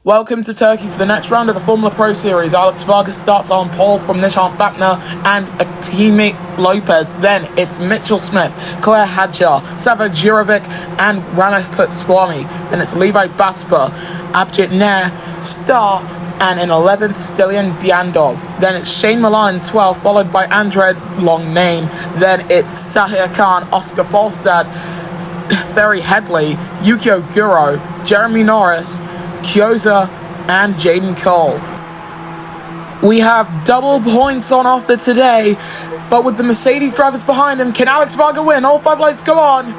Welcome to Turkey for the next round of the Formula Pro Series. Alex Vargas starts on pole from Nishan Bapner and a teammate Lopez. Then it's Mitchell Smith, Claire Hadjar, Sava Jurovic and Ramesh Putswamy. Then it's Levi Basper, Abjit Nair, Star, and in 11th, Stilian Biandov. Then it's Shane Milan in 12th, followed by Andred, long name. Then it's Sahir Khan, Oscar Falstad, Ferry Headley, Yukio Guro, Jeremy Norris, Kyoza, and Jaden Cole. We have double points on offer today, but with the Mercedes drivers behind him, can Alex Varga win? All 5 lights go on.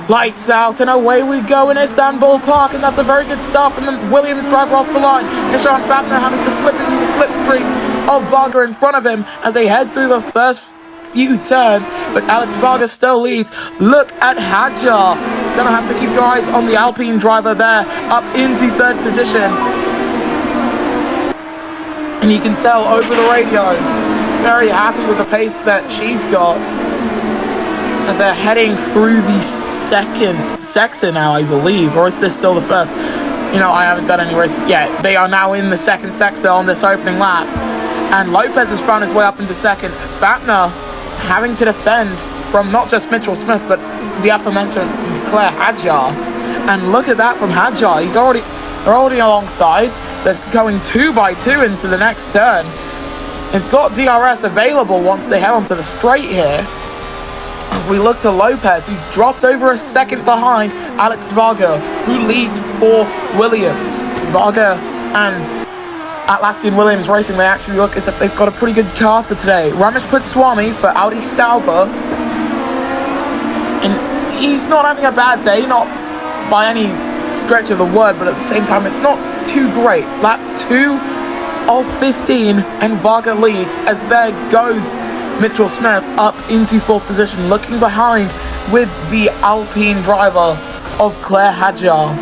Lights out and away we go in Istanbul Park, and that's a very good start from the Williams driver off the line. Nishan Bapner having to slip into the slipstream of Varga in front of him as they head through the first few turns, but Alex Varga still leads. Look at Hadjar. Gonna have to keep your eyes on the Alpine driver there, up into 3rd position. And you can tell over the radio, very happy with the pace that she's got as they're heading through the 2nd sector now, I believe, or is this still the first? I haven't done any races yet. They are now in the 2nd sector on this opening lap, and Lopez has found his way up into 2nd. Bapner having to defend from not just Mitchell Smith, but the aforementioned Claire Hadjar. And look at that from Hadjar. They're already alongside. They're going 2 by 2 into the next turn. They've got DRS available once they head onto the straight here. We look to Lopez, who's dropped over a second behind Alex Varga, who leads for Williams. Varga and Atlassian Williams Racing, they actually look as if they've got a pretty good car for today. Ramesh Putswamy for Audi Sauber. And he's not having a bad day, not by any stretch of the word, but at the same time, it's not too great. Lap 2 of 15, and Varga leads as there goes Mitchell Smith up into 4th position, looking behind with the Alpine driver of Claire Hadjar.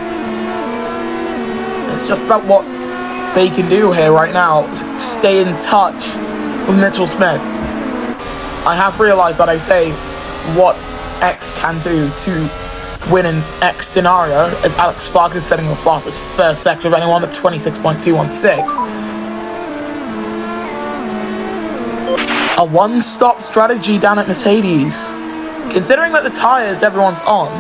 It's just about what they can do here right now to stay in touch with Mitchell Smith. I have realised that I say what X can do to win an X scenario, as Alex Varga is setting the fastest first sector of anyone at 26.216. A one-stop strategy down at Mercedes. Considering that the tyres everyone's on,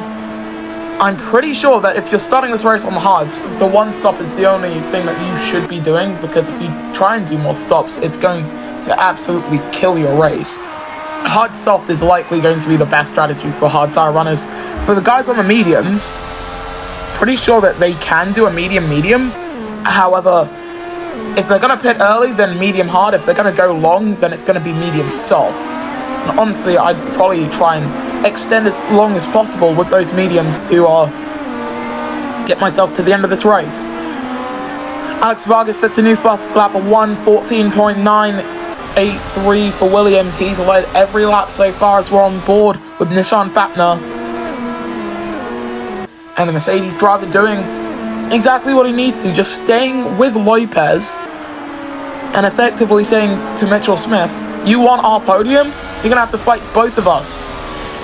I'm pretty sure that if you're starting this race on the hards, the one stop is the only thing that you should be doing, because if you try and do more stops, it's going to absolutely kill your race. Hard soft is likely going to be the best strategy for hard tire runners. For the guys on the mediums, pretty sure that they can do a medium. However, if they're going to pit early, then medium hard. If they're going to go long, then it's going to be medium soft. And honestly, I'd probably try and extend as long as possible with those mediums to get myself to the end of this race. Alex Vargas sets a new fastest lap of 1:14.983 for Williams. He's led every lap so far as we're on board with Nishan Bapner. And the Mercedes driver doing exactly what he needs to, just staying with Lopez and effectively saying to Mitchell Smith, you want our podium? You're going to have to fight both of us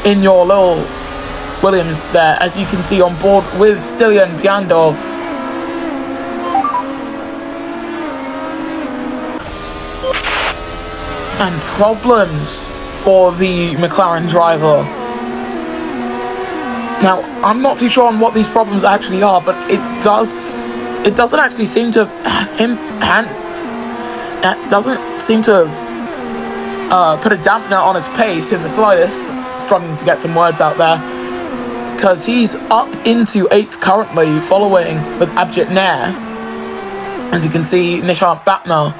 in your little Williams there, as you can see on board with Stilian Biandov. And problems for the McLaren driver. Now, I'm not too sure on what these problems actually are, but it doesn't actually seem to have put a dampener on his pace in the slightest. Struggling to get some words out there, because he's up into 8th currently, following with Abjit Nair. As you can see, Nishan Bapner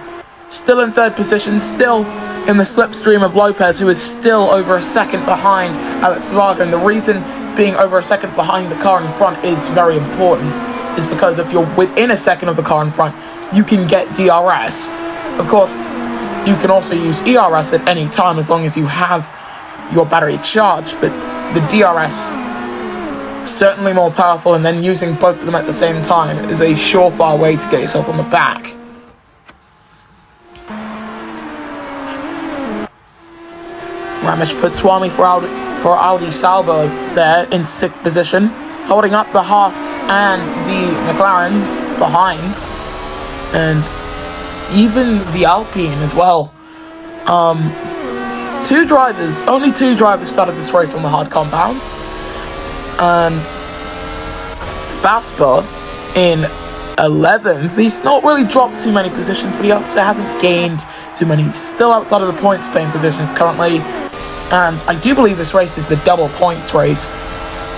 still in 3rd position, still in the slipstream of Lopez, who is still over a second behind Alex Varga. And the reason being over a second behind the car in front is very important, is because if you're within a second of the car in front, you can get DRS. Of course, you can also use ERS at any time as long as you have your battery charged, but the DRS certainly more powerful, and then using both of them at the same time is a surefire way to get yourself on the back. Ramesh Putswamy for Audi Sauber there in 6th position. holding up the Haas and the McLarens behind, and even the Alpine as well. Only two drivers started this race on the hard compounds. Basper in 11th. He's not really dropped too many positions, but he also hasn't gained too many. He's still outside of the points paying positions currently. And I do believe this race is the double points race.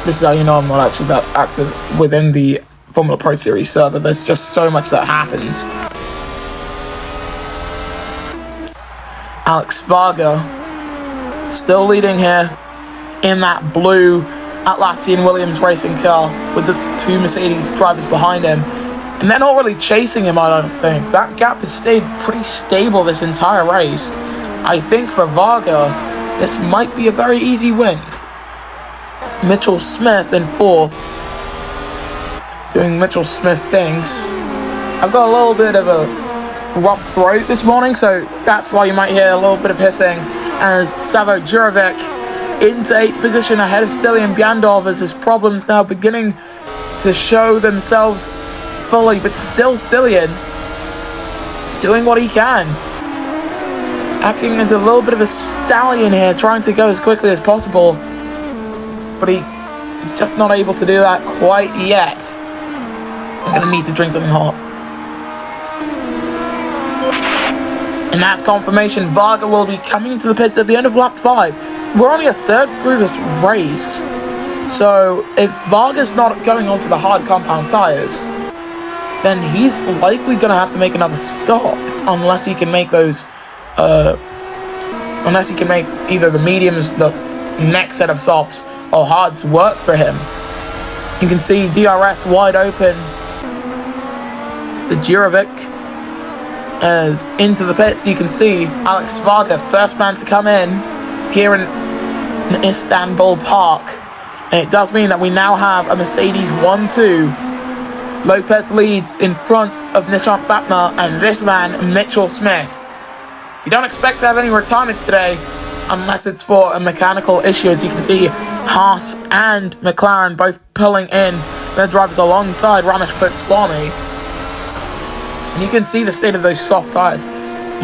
This is how you know I'm not actually that active within the Formula Pro Series server. There's just so much that happens. Alex Varga still leading here in that blue Atlassian Williams racing car with the two Mercedes drivers behind him. And they're not really chasing him, I don't think. That gap has stayed pretty stable this entire race. I think for Varga, this might be a very easy win. Mitchell Smith in 4th, doing Mitchell Smith things. I've got a little bit of a rough throat this morning, so that's why you might hear a little bit of hissing, as Savo Jurovic into 8th position ahead of Stilian Biandov, as his problems now beginning to show themselves fully, but still Stilian doing what he can, acting as a little bit of a stallion here, trying to go as quickly as possible, but he's just not able to do that quite yet. I'm gonna need to drink something hot. And that's confirmation. Varga will be coming into the pits at the end of lap 5. We're only a third through this race, so if Varga's not going onto the hard compound tyres, then he's likely going to have to make another stop, unless he can make those, unless he can make either the mediums, the next set of softs, or hards work for him. You can see DRS wide open. The Jurovic as into the pits. You can see Alex Varga, first man to come in here in Istanbul Park. And it does mean that we now have a Mercedes 1-2. Lopez leads in front of Nishant Bapna and this man, Mitchell Smith. You don't expect to have any retirements today unless it's for a mechanical issue. As you can see, Haas and McLaren both pulling in their drivers alongside Ramesh Putswamy. And you can see the state of those soft tyres.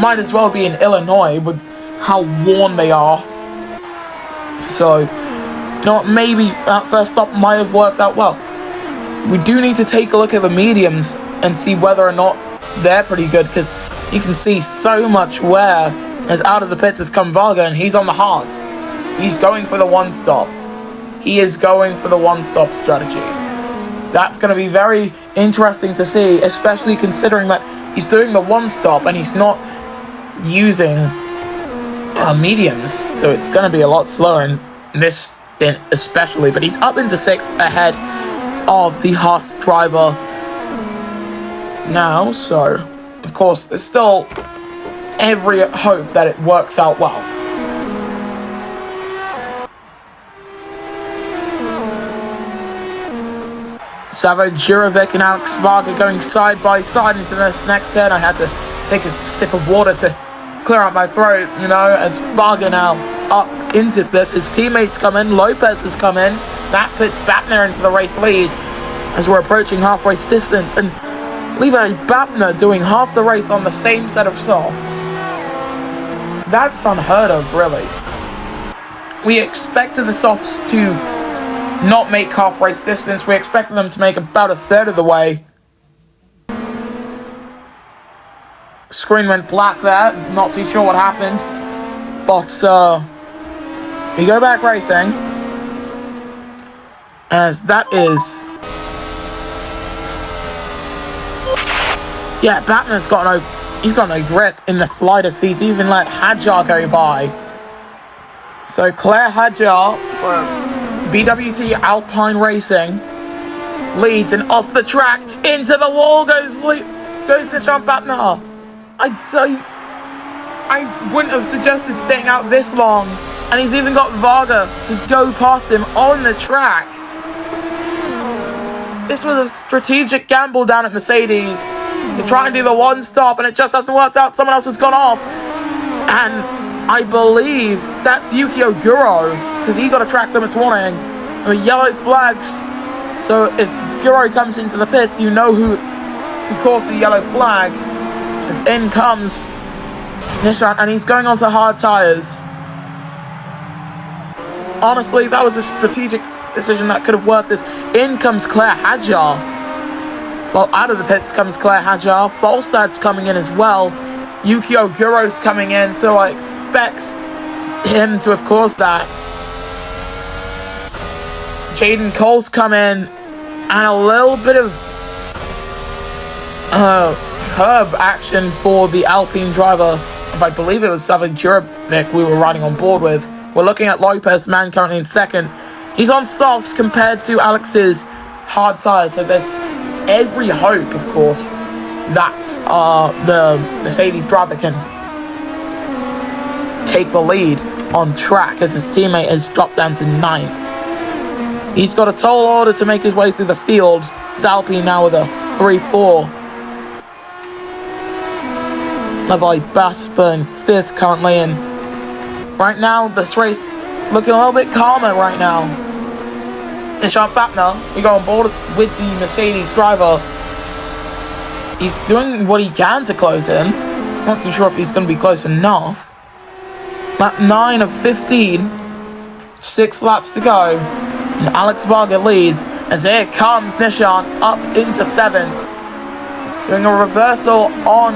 Might as well be in Illinois with how worn they are. So, you know what, maybe that first stop might have worked out well. We do need to take a look at the mediums and see whether or not they're pretty good, because you can see so much wear as out of the pits has come Varga, and he's on the hards. He's going for the one-stop. He is going for the one-stop strategy. That's going to be very interesting to see, especially considering that he's doing the one-stop and he's not using mediums. So it's going to be a lot slower in this stint especially. But he's up into 6th ahead of the Haas driver now. So, of course, there's still every hope that it works out well. Savo Jurovic and Alex Varga going side by side into this next turn. I had to take a sip of water to clear out my throat, you know, as Varga now up into 5th. His teammates come in. Lopez has come in. That puts Bapner into the race lead as we're approaching halfway distance. And Levi Bapner doing half the race on the same set of softs. That's unheard of, really. We expected the softs to not make half race distance. We expected them to make about a third of the way. Screen went black there. Not too sure what happened. But we go back racing. As that is... Yeah, Batman's got no grip in the slightest. He's even let Hadjar go by. So Claire Hadjar for BWT Alpine Racing leads, and off the track into the wall goes Nishant Bapna. I wouldn't have suggested staying out this long, and he's even got Varga to go past him on the track. This was a strategic gamble down at Mercedes to try and do the one stop, and it just hasn't worked out. Someone else has gone off, and I believe that's Yukio Guro, because he got a track limits warning. And the yellow flags So if Giro comes into the pits, you know who caused the yellow flag. As in comes Nishan, and he's going onto hard tyres. Honestly, that was a strategic decision that could have worked. As in comes Claire Hadjar. Well, out of the pits comes Claire Hadjar. Falstad's coming in as well. Yukio Guro's coming in, so I expect him to have caused that. Jaden Cole's come in, and a little bit of curb action for the Alpine driver. If I believe it was Savage Jurovic we were riding on board with. We're looking at Lopez, man currently in second. He's on softs compared to Alex's hard tyres, so there's every hope, of course, that the Mercedes driver can take the lead on track as his teammate has dropped down to 9th. He's got a tall order to make his way through the field. It's Alpine now with a 3-4. Levi Basper in 5th currently, and right now this race looking a little bit calmer right now. Nishan Bapner, we go on board with the Mercedes driver. He's doing what he can to close in. Not too sure if he's going to be close enough. Lap 9 of 15. 6 laps to go. And Alex Varga leads as here comes Nishan up into 7th. Doing a reversal on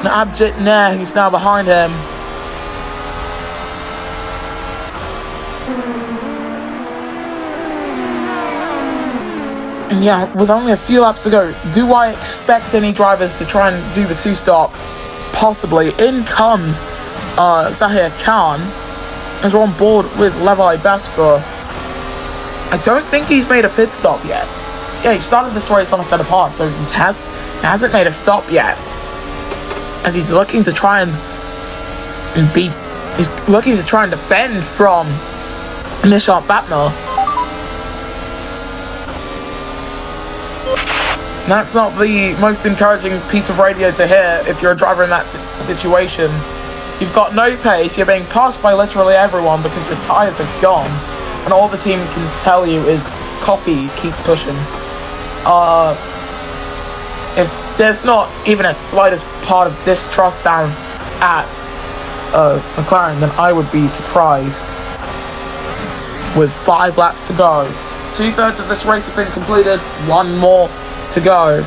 Abjit Nair, who's now behind him. And yeah, with only a few laps to go, do I expect any drivers to try and do the 2-stop? Possibly. In comes Zahir Khan as we're on board with Levi Basper. I don't think he's made a pit stop yet. Yeah, he started this race on a set of hard, so he hasn't made a stop yet. As he's looking to try and defend from Nishan Bapner. That's not the most encouraging piece of radio to hear if you're a driver in that situation. You've got no pace, you're being passed by literally everyone because your tyres are gone, and all the team can tell you is copy, keep pushing. If there's not even a slightest part of distrust down at McLaren, then I would be surprised. With 5 laps to go. 2/3 of this race have been completed, 1 more to go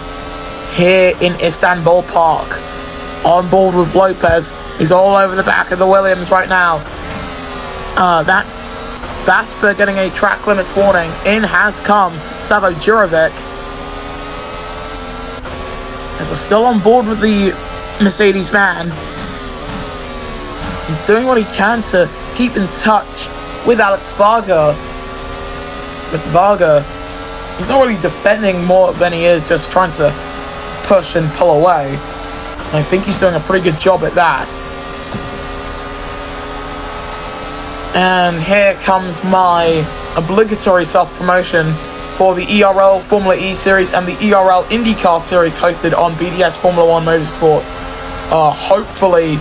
here in Istanbul Park. On board with Lopez. He's all over the back of the Williams right now. That's Basper getting a track limits warning. In has come Savo Jurovic. As we're still on board with the Mercedes man. He's doing what he can to keep in touch with Alex Varga. But Varga, he's not really defending more than he is just trying to push and pull away. And I think he's doing a pretty good job at that. And here comes my obligatory self-promotion for the ERL Formula E Series and the ERL IndyCar Series hosted on BDS Formula 1 Motorsports. Hopefully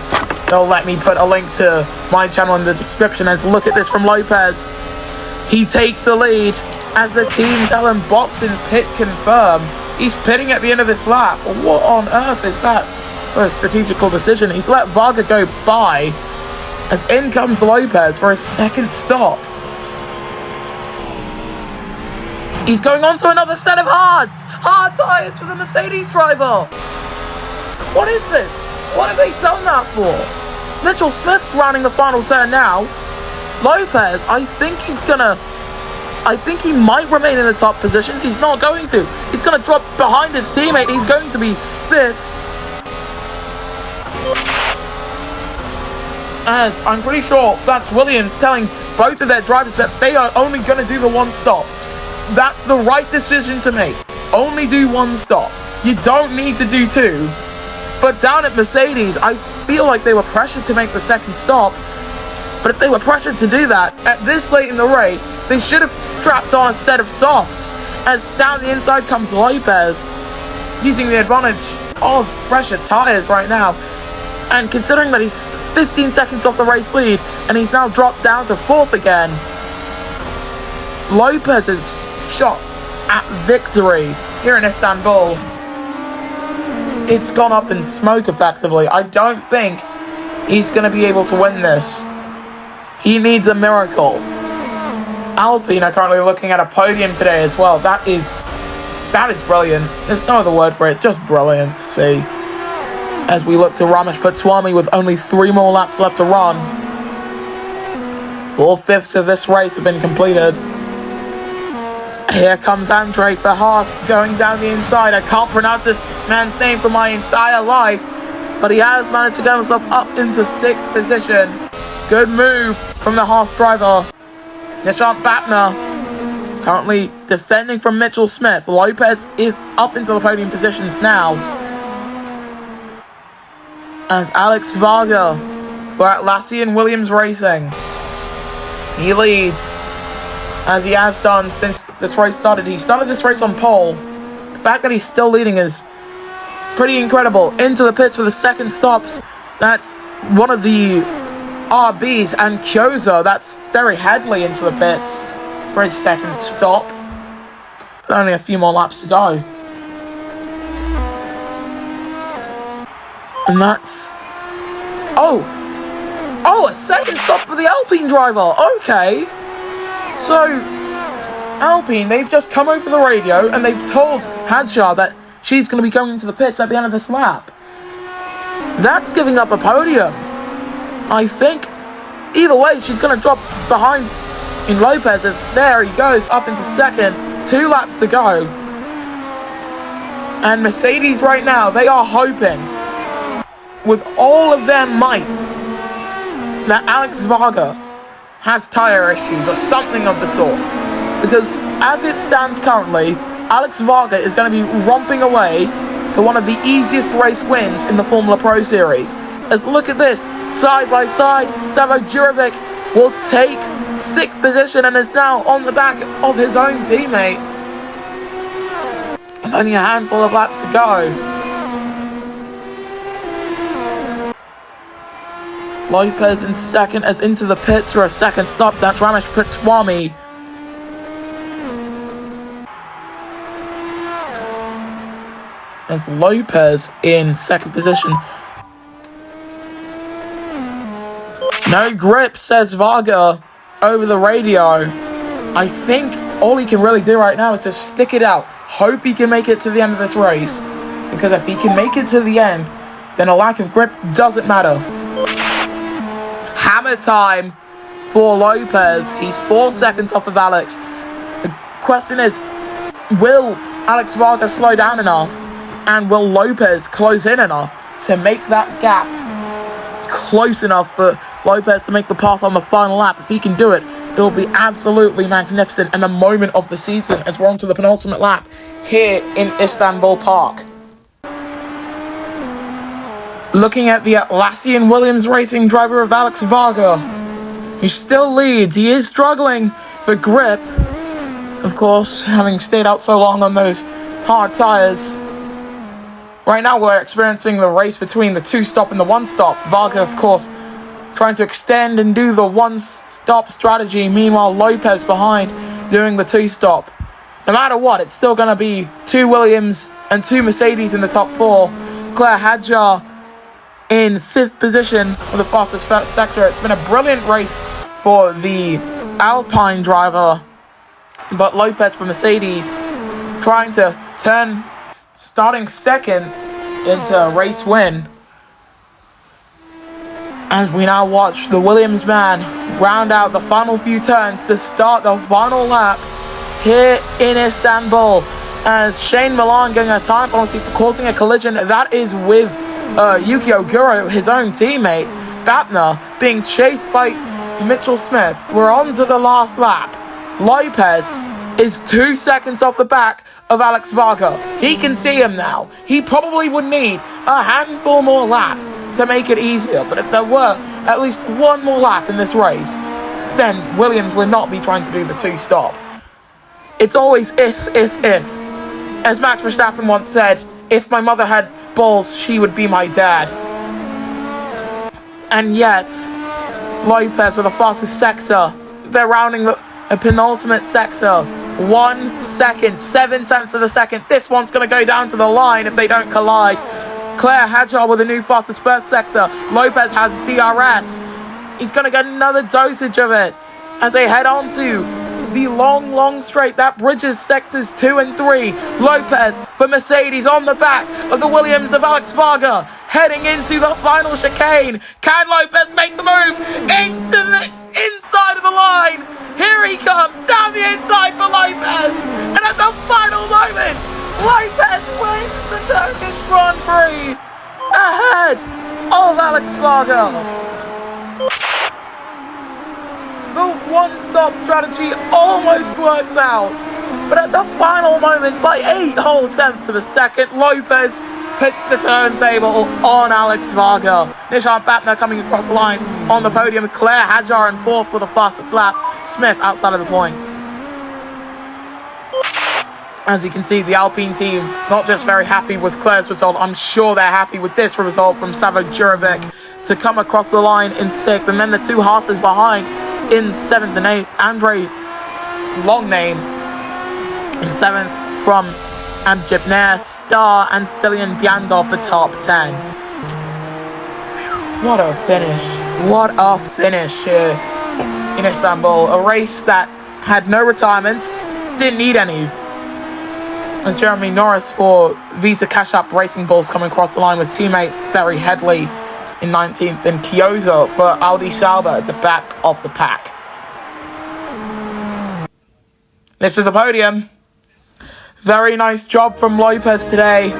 they'll let me put a link to my channel in the description. As look at this from Lopez. He takes the lead as the team tell him box and pit confirm. He's pitting at the end of this lap. What on earth is that? A strategical decision. He's let Varga go by as in comes Lopez for his 2nd stop. He's going on to another set of hard tyres for the Mercedes driver. What is this? What have they done that for? Mitchell Smith's rounding the final turn now. Lopez, I think he might remain in the top positions. He's not going to. He's going to drop behind his teammate. He's going to be 5th. As I'm pretty sure that's Williams telling both of their drivers that they are only going to do the 1 stop. That's the right decision to make. Only do 1 stop. You don't need to do 2. But down at Mercedes, I feel like they were pressured to make the 2nd stop. But if they were pressured to do that, at this late in the race, they should have strapped on a set of softs. As down the inside comes Lopez, using the advantage of fresher tyres right now. And considering that he's 15 seconds off the race lead, and he's now dropped down to 4th again, Lopez has shot at victory here in Istanbul, it's gone up in smoke effectively. I don't think he's going to be able to win this. He needs a miracle. Alpine are currently looking at a podium today as well. That is brilliant. There's no other word for it. It's just brilliant to see. As we look to Ramesh Putswami with only 3 more laps left to run. 4/5 of this race have been completed. Here comes Andre Verhaast going down the inside. I can't pronounce this man's name for my entire life, but he has managed to get himself up into 6th position. Good move from the Haas driver. Nishant Bapner currently defending from Mitchell Smith. Lopez is up into the podium positions now. As Alex Varga for Atlassian Williams Racing. He leads, as he has done since this race started. He started this race on pole. The fact that he's still leading is pretty incredible. Into the pits for the second stops. That's one of the RBs, and Kyoza, that's Derry Headley into the pits for his second stop. Only a few more laps to go. And that's... Oh, a second stop for the Alpine driver. Okay. So, Alpine, they've just come over the radio and they've told Hadjar that she's going to be going into the pits at the end of this lap. That's giving up a podium. I think either way, she's going to drop behind in Lopez. As there he goes up into second. 2 laps to go. And Mercedes right now, they are hoping with all of their might that Alex Varga has tyre issues or something of the sort. Because as it stands currently, Alex Varga is going to be romping away to one of the easiest race wins in the Formula Pro Series. As look at this, side by side, Savo Djurjevic will take 6th position and is now on the back of his own teammate. And only a handful of laps to go. Lopez in second as into the pits for a second stop. That's Ramesh Putswami. As Lopez in second position. No grip, says Varga over the radio. I think all he can really do right now is just stick it out. Hope he can make it to the end of this race. Because if he can make it to the end, then a lack of grip doesn't matter. Hammer time for Lopez. He's 4 seconds off of Alex. The question is, will Alex Varga slow down enough? And will Lopez close in enough to make that gap close enough for Lopez to make the pass on the final lap? If he can do it, it will be absolutely magnificent and a moment of the season as we're on to the penultimate lap here in Istanbul Park. Looking at the Atlassian Williams Racing driver of Alex Varga, who still leads. He is struggling for grip, of course, having stayed out so long on those hard tyres. Right now we're experiencing the race between the 2-stop and the 1-stop. Varga, of course, trying to extend and do the 1-stop strategy. Meanwhile, Lopez behind doing the 2-stop. No matter what, it's still going to be 2 Williams and 2 Mercedes in the top 4. Claire Hadjar in 5th position with the fastest first sector. It's been a brilliant race for the Alpine driver, but Lopez for Mercedes trying to turn starting second into a race win. As we now watch the Williams man round out the final few turns to start the final lap here in Istanbul. As Shane Milan getting a time penalty for causing a collision. That is with Yukio Guro, his own teammate. Bapner being chased by Mitchell Smith. We're on to the last lap. Lopez is 2 seconds off the back of Alex Varga. He can see him now. He probably would need a handful more laps to make it easier. But if there were at least one more lap in this race, then Williams would not be trying to do the 2-stop. It's always if. As Max Verstappen once said, if my mother had balls, she would be my dad. And yet, Lopez with the fastest sector. They're rounding a penultimate sector. 1 second, 7/10 of a second. This one's going to go down to the line if they don't collide. Claire Hadjar with a new fastest first sector. Lopez has DRS. He's going to get another dosage of it as they head on to the long straight that bridges sectors 2 and 3. Lopez for Mercedes on the back of the Williams of Alex Varga, heading into the final chicane. Can Lopez make the move into the inside of the line? Here he comes down the inside for Lopez, and at the final moment, Lopez wins the Turkish Grand Prix ahead of Alex Varga. The one-stop strategy almost works out, but at the final moment, by 8 whole tenths of a second, Lopez puts the turntable on Alex Varga. Nishan Bapner coming across the line on the podium. Claire Hadjar in 4th with the fastest lap. Smith outside of the points. As you can see, the Alpine team not just very happy with Claire's result, I'm sure they're happy with this result from Savo Jurovic to come across the line in 6th, and then the 2 Haas's behind in 7th and 8th. Andre Longname in 7th from Amjad Nair, Star and Stilian Biandov, the top 10. What a finish. What a finish here in Istanbul. A race that had no retirements, didn't need any. As Jeremy Norris for Visa Cash App Racing Bulls coming across the line with teammate Ferry Headley in 19th, and Kyozo for Audi Sauber at the back of the pack. This is the podium. Very nice job from Lopez today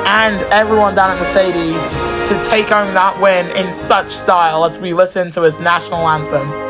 and everyone down at Mercedes to take home that win in such style as we listen to his national anthem.